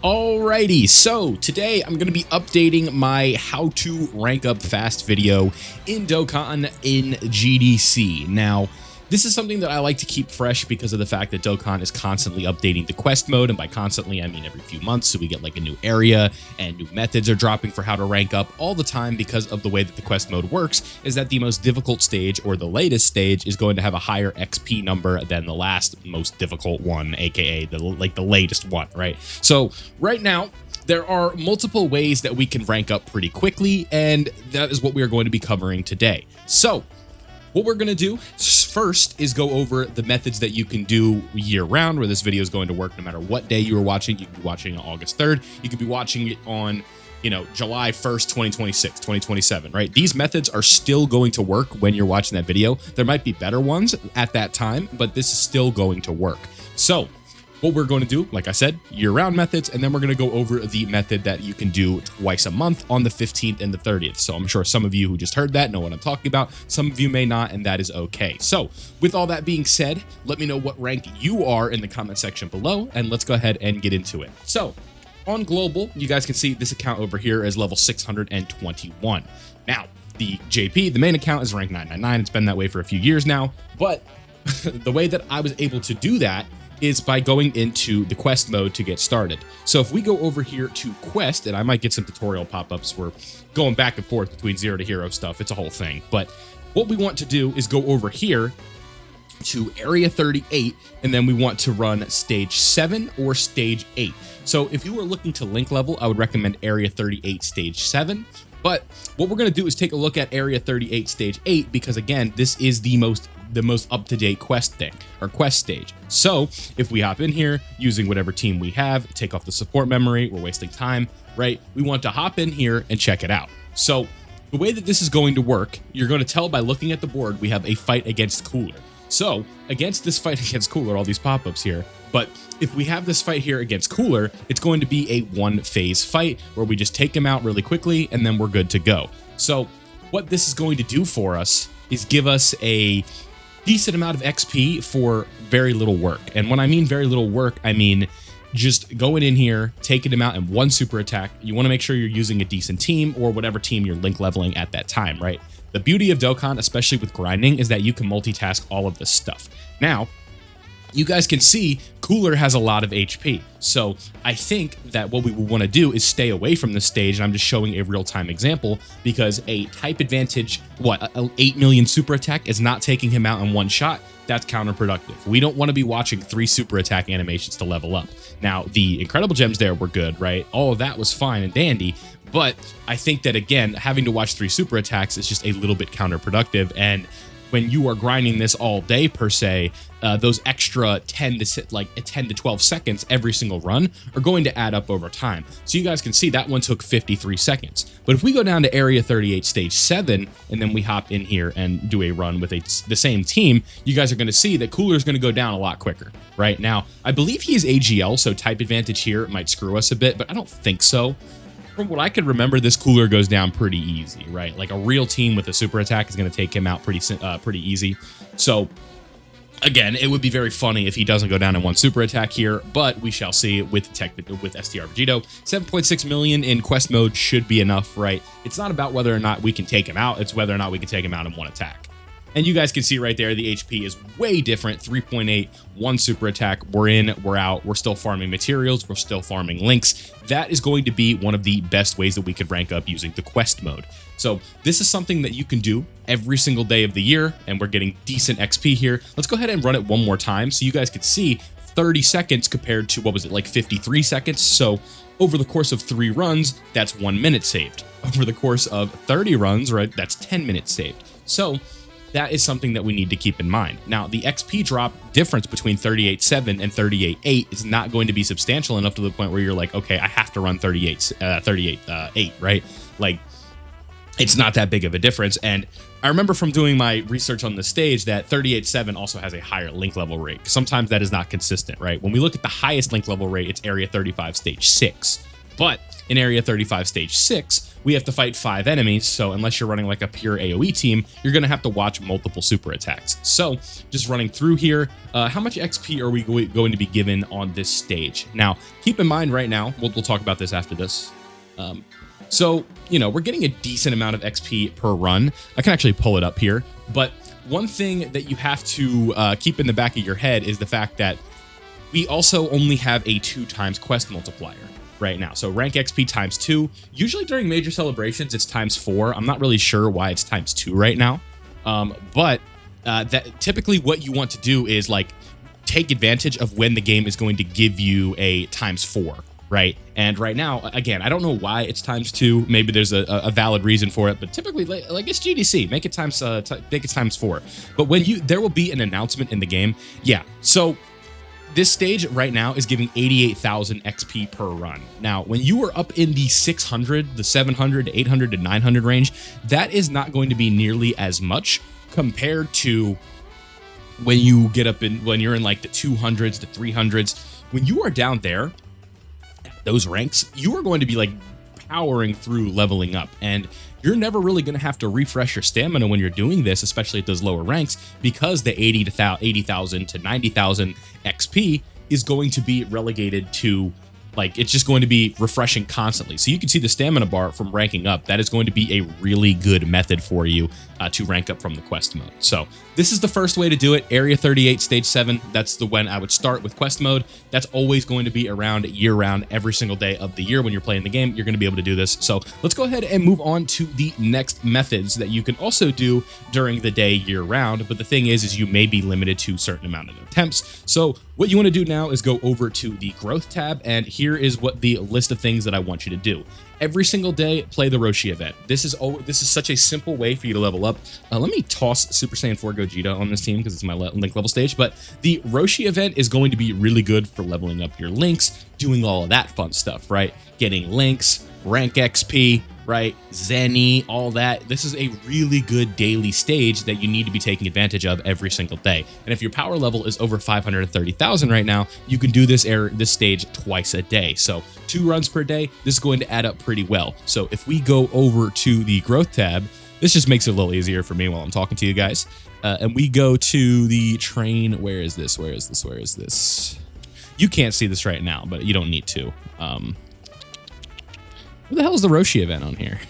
Alrighty, so today I'm going to be updating my how to rank up fast video in Dokkan in GDC. Now, this is something that I like to keep fresh because of the fact that Dokkan is constantly updating the quest mode, and by constantly I mean every few months, so we get like a new area and new methods are dropping for how to rank up all the time. Because of the way that the quest mode works is that the most difficult stage or the latest stage is going to have a higher XP number than the last most difficult one, aka the latest one, right? So right now there are multiple ways that we can rank up pretty quickly, and that is what we are going to be covering today. So what we're going to do first is go over the methods that you can do year round, where this video is going to work no matter what day you are watching. You can be watching on August 3rd. You could be watching it on, July 1st, 2026, 2027, right? These methods are still going to work when you're watching that video. There might be better ones at that time, but this is still going to work. So what we're going to do, like I said, year-round methods, and then we're going to go over the method that you can do twice a month on the 15th and the 30th. So I'm sure some of you who just heard that know what I'm talking about. Some of you may not, and that is okay. So with all that being said, let me know what rank you are in the comment section below, and let's go ahead and get into it. So on global, you guys can see this account over here is level 621. Now, the JP, the main account, is rank 999. It's been that way for a few years now, but the way that I was able to do that is by going into the quest mode to get started. So if we go over here to quest, and I might get some tutorial pop-ups, we're going back and forth between 0 to hero stuff, it's a whole thing, but what we want to do is go over here to area 38, and then we want to run stage 7 or stage 8. So if you were looking to link level, I would recommend area 38 stage 7. But what we're going to do is take a look at area 38 stage 8, because again, this is the most up-to-date quest thing, or quest stage. So if we hop in here using whatever team we have, take off the support memory, we're wasting time, right? We want to hop in here and check it out. So the way that this is going to work, you're going to tell by looking at the board, we have a fight against Cooler. So against this fight against Cooler, all these pop-ups here, but if we have this fight here against Cooler, it's going to be a one-phase fight where we just take him out really quickly and then we're good to go. So what this is going to do for us is give us a decent amount of XP for very little work. And when I mean very little work, I mean just going in here, taking him out in one super attack. You want to make sure you're using a decent team or whatever team you're link leveling at that time, right? The beauty of Dokkan, especially with grinding, is that you can multitask all of this stuff. Now, you guys can see Cooler has a lot of HP. So I think that what we would want to do is stay away from this stage. And I'm just showing a real-time example because a type advantage, an 8 million super attack is not taking him out in one shot. That's counterproductive. We don't want to be watching 3 super attack animations to level up. Now, the incredible gems there were good, right? All of that was fine and dandy. But I think that, again, having to watch 3 super attacks is just a little bit counterproductive. And when you are grinding this all day per se, those extra 10 to 12 seconds every single run are going to add up over time. So you guys can see that one took 53 seconds. But if we go down to area 38 stage 7 and then we hop in here and do a run with the same team, you guys are going to see that Cooler is going to go down a lot quicker. Right now, I believe he is AGL, so type advantage here might screw us a bit, but I don't think so. From what I could remember, this Cooler goes down pretty easy, right? Like a real team with a super attack is going to take him out pretty easy. So again, it would be very funny if he doesn't go down in one super attack here, but we shall see with STR Vegito. 7.6 million in quest mode should be enough, right? It's not about whether or not we can take him out, it's whether or not we can take him out in one attack. And you guys can see right there, the HP is way different. 3.8, one super attack. We're in, we're out. We're still farming materials. We're still farming links. That is going to be one of the best ways that we could rank up using the quest mode. So this is something that you can do every single day of the year, and we're getting decent XP here. Let's go ahead and run it one more time so you guys could see 30 seconds compared to, what was it, like 53 seconds? So over the course of 3 runs, that's 1 minute saved. Over the course of 30 runs, right, that's 10 minutes saved. So that is something that we need to keep in mind. Now, the XP drop difference between 38.7 and 38.8 is not going to be substantial enough to the point where you're like, okay, I have to run 38.8, right? Like, it's not that big of a difference. And I remember from doing my research on the stage that 38.7 also has a higher link level rate. Sometimes that is not consistent, right? When we look at the highest link level rate, it's area 35 stage 6. But in area 35 stage 6, we have to fight 5 enemies. So unless you're running like a pure AoE team, you're going to have to watch multiple super attacks. So just running through here, how much XP are we going to be given on this stage? Now, keep in mind right now, we'll talk about this after this. So, you know, we're getting a decent amount of XP per run. I can actually pull it up here. But one thing that you have to keep in the back of your head is the fact that we also only have a 2 times quest multiplier right now. So rank XP times 2. Usually during major celebrations, it's times 4. I'm not really sure why it's times 2 right now. But that typically what you want to do is like take advantage of when the game is going to give you a times 4. Right. And right now, again, I don't know why it's times 2. Maybe there's a valid reason for it, but typically like it's GDC, make it times 4. But when there will be an announcement in the game. Yeah. So this stage right now is giving 88,000 XP per run. Now, when you are up in the 600, the 700, 800 to 900 range, that is not going to be nearly as much compared to when you get up in, when you're in like the 200s, the 300s. When you are down there, those ranks, you are going to be like powering through leveling up, and you're never really going to have to refresh your stamina when you're doing this, especially at those lower ranks, because the 80,000 to 90,000 XP is going to be relegated to, like, it's just going to be refreshing constantly. So you can see the stamina bar from ranking up. That is going to be a really good method for you to rank up from the quest mode. So this is the first way to do it. Area 38, stage 7. That's the when I would start with quest mode. That's always going to be around year-round, every single day of the year. When you're playing the game, you're going to be able to do this. So let's go ahead and move on to the next methods that you can also do during the day year-round. But the thing is you may be limited to a certain amount of attempts. So what you want to do now is go over to the growth tab, and here is what the list of things that I want you to do. Every single day, play the Roshi event. This is such a simple way for you to level up. Let me toss Super Saiyan 4 Gogeta on this team because it's my link level stage, but the Roshi event is going to be really good for leveling up your links, doing all of that fun stuff, right? Getting links, rank XP, right? Zenny, all that. This is a really good daily stage that you need to be taking advantage of every single day. And if your power level is over 530,000 right now, you can do this stage twice a day. So 2 runs per day, this is going to add up pretty well. So if we go over to the growth tab, this just makes it a little easier for me while I'm talking to you guys. And we go to the train. Where is this? Where is this? Where is this? You can't see this right now, but you don't need to. Where the hell is the Roshi event on here?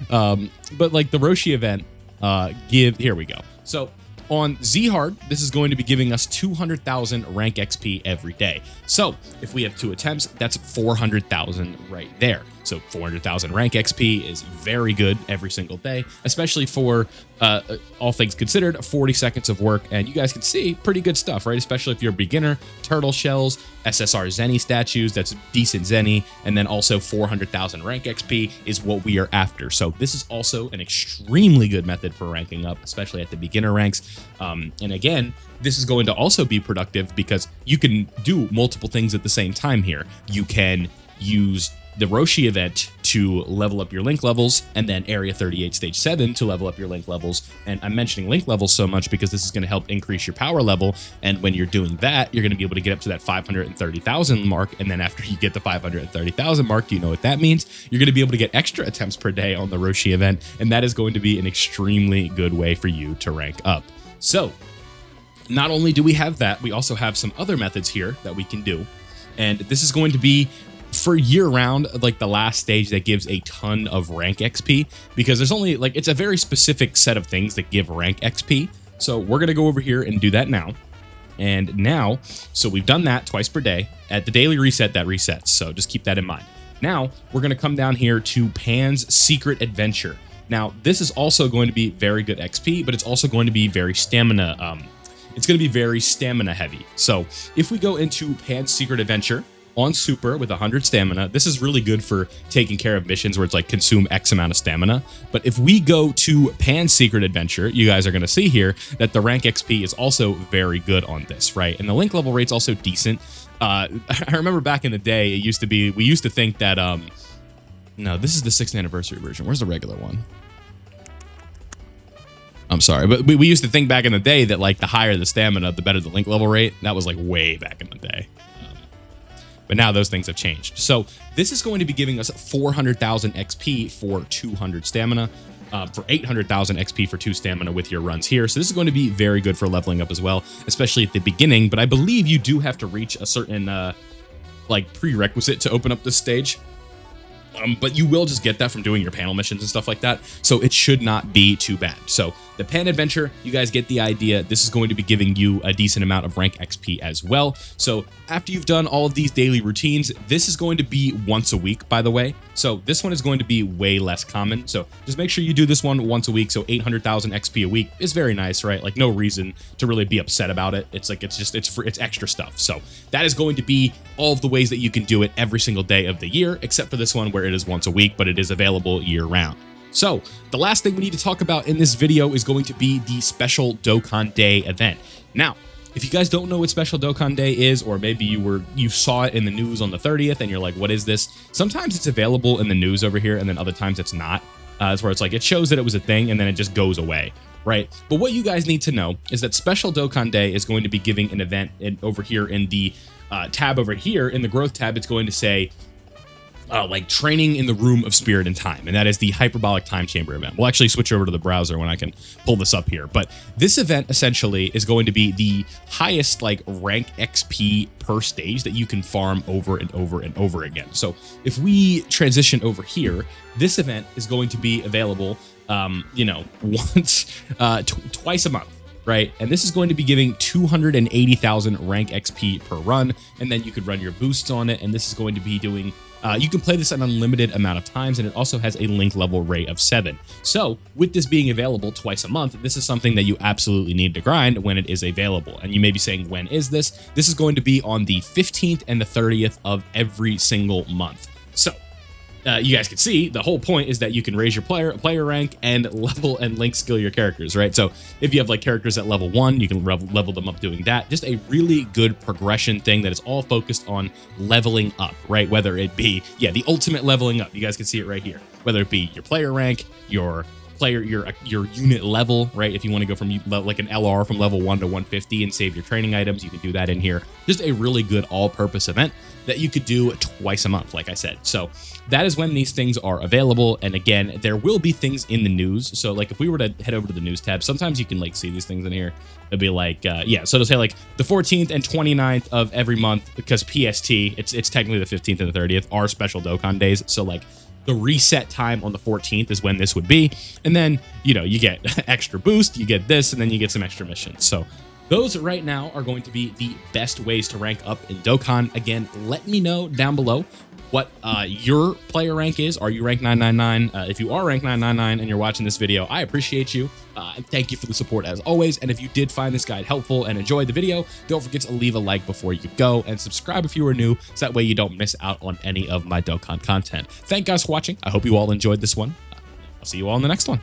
But like the Roshi event, here we go. So on Z-Hard, this is going to be giving us 200,000 rank XP every day. So if we have 2 attempts, that's 400,000 right there. So 400,000 rank XP is very good every single day, especially for, all things considered, 40 seconds of work. And you guys can see pretty good stuff, right? Especially if you're a beginner. Turtle shells, SSR Zenny statues, that's decent Zenny. And then also 400,000 rank XP is what we are after. So this is also an extremely good method for ranking up, especially at the beginner ranks. And again, this is going to also be productive because you can do multiple things at the same time here. You can use the Roshi event to level up your link levels, and then Area 38 Stage 7 to level up your link levels. And I'm mentioning link levels so much because this is going to help increase your power level, and when you're doing that, you're going to be able to get up to that 530,000 mark, and then after you get the 530,000 mark, do you know what that means? You're going to be able to get extra attempts per day on the Roshi event, and that is going to be an extremely good way for you to rank up. So, not only do we have that, we also have some other methods here that we can do, and this is going to be for year-round, like the last stage that gives a ton of rank XP, because there's only, like, it's a very specific set of things that give rank XP. So we're going to go over here and do that now. And now, so we've done that twice per day. At the daily reset, that resets, so just keep that in mind. Now, we're going to come down here to Pan's Secret Adventure. Now, this is also going to be very good XP, but it's also going to be very stamina, it's going to be very stamina heavy. So if we go into Pan's Secret Adventure, on super with 100 stamina, this is really good for taking care of missions where it's like consume X amount of stamina. But if we go to Pan's Secret Adventure, you guys are going to see here that the rank XP is also very good on this, right? And the link level rate's also decent. I remember back in the day, it used to be, we used to think that, no, this is the 6th anniversary version. Where's the regular one? I'm sorry, but we used to think back in the day that like the higher the stamina, the better the link level rate. That was like way back in the day. but now those things have changed. So this is going to be giving us 400,000 XP for 200 stamina, for 800,000 XP for 2 stamina with your runs here. So this is going to be very good for leveling up as well, especially at the beginning. But I believe you do have to reach a certain like prerequisite to open up this stage. But you will just get that from doing your panel missions and stuff like that, so it should not be too bad. So the Pan Adventure, you guys get the idea. This is going to be giving you a decent amount of rank XP as well. So after you've done all of these daily routines, this is going to be once a week, by the way. So this one is going to be way less common. So just make sure you do this one once a week. So 800,000 XP a week is very nice, right? Like no reason to really be upset about it. It's like, it's extra stuff. So that is going to be all of the ways that you can do it every single day of the year, except for this one where it is once a week, but it is available year round. So the last thing we need to talk about in this video is going to be the Special Dokkan Day event. Now, if you guys don't know what Special Dokkan Day is, or maybe you saw it in the news on the 30th and you're like, what is this? Sometimes it's available in the news over here, and then other times it's not. It's where it's like, it shows that it was a thing and then it just goes away, right? But what you guys need to know is that Special Dokkan Day is going to be giving an event over here in the tab over here, in the growth tab. It's going to say, like training in the room of spirit and time, and that is the hyperbolic time chamber event. We'll actually switch over to the browser when I can pull this up here, but this event essentially is going to be the highest like rank XP per stage that you can farm over and over and over again. So if we transition over here, this event is going to be available you know, twice a month, right? And this is going to be giving 280,000 rank XP per run, and then you could run your boosts on it, and this is going to be doing you can play this an unlimited amount of times, and it also has a link level rate of 7. So with this being available twice a month, this is something that you absolutely need to grind when it is available. And you may be saying, when is this? This is going to be on the 15th and the 30th of every single month. So you guys can see the whole point is that you can raise your player rank and level and link skill your characters, right? So if you have like characters at level 1, you can level them up doing that. Just a really good progression thing that is all focused on leveling up, right? Whether it be, yeah, the ultimate leveling up. You guys can see it right here. Whether it be your player rank, your unit level, right? If you want to go from like an LR from level 1 to 150 and save your training items, you can do that in here. Just a really good all-purpose event that you could do twice a month, like I said. So that is when these things are available. And again, there will be things in the news. So like if we were to head over to the news tab, sometimes you can like see these things in here. It'll be like, yeah, so it'll say like the 14th and 29th of every month, because PST, it's technically the 15th and the 30th are Special Dokkan days. So like the reset time on the 14th is when this would be. And then, you know, you get extra boost, you get this, and then you get some extra missions. So those right now are going to be the best ways to rank up in Dokkan. Again, let me know down below what your player rank is. Are you rank 999? If you are rank 999 and you're watching this video, I appreciate you. And thank you for the support as always. And if you did find this guide helpful and enjoyed the video, don't forget to leave a like before you go, and subscribe if you are new, so that way you don't miss out on any of my Dokkan content. Thank you guys for watching. I hope you all enjoyed this one. I'll see you all in the next one.